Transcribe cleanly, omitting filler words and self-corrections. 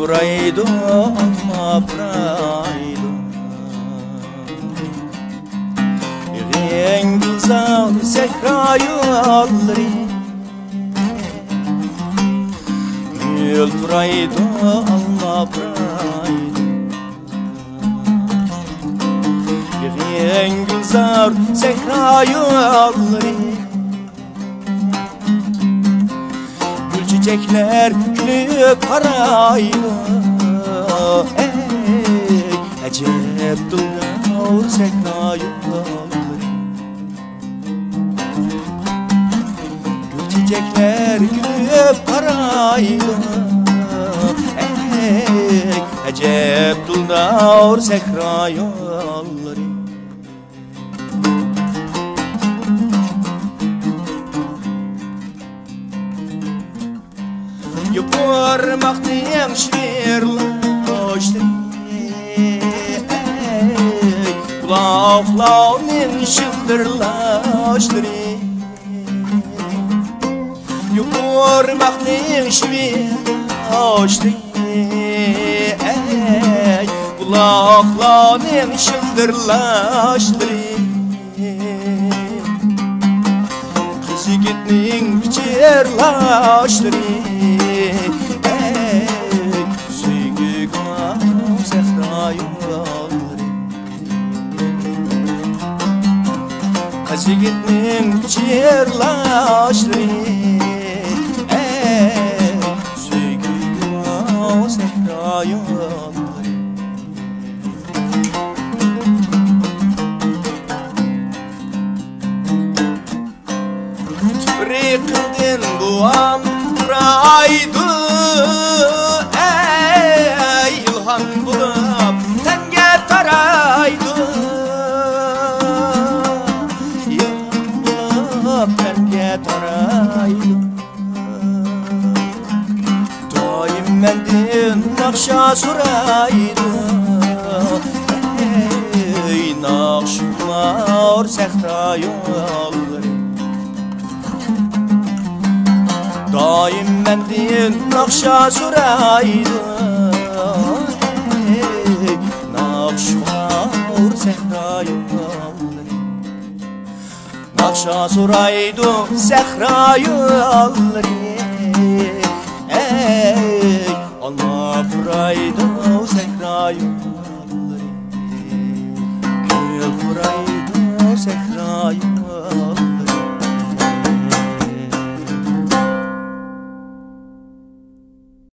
Yıltıraydı ama pıraydı Yığın güzel sehrayı alırı Yıltıraydı ama pıraydı Yığın güzel sehrayı alırı Çiçekler gülüp paraydı Ey acep dılgavur sehrayı Gül çiçekler gülüp paraydı Ey acep dılgavur sehrayı Yıpırmaktan şiirlaştı Kulaklarının şıldırlaştı Yıpırmaktan şiirlaştı Kulaklarının şıldırlaştı Yigitning pichirlaştı Suygi gam sehrayı Kız yigitning pichirlaştı Suygi gam sehrayı Kıldın bu amraydı Ey ilhan bulup tenge taraydı İlhan bulup tenge taraydı Daim mendin nakşa suraydı Ey nakşular sehrayı Daim mendin nakşa suraydı Nakşular sehrayı Nakşa suraydı sehrayı Ey Allah buraydı sehrayı Gül buraydı sehrayı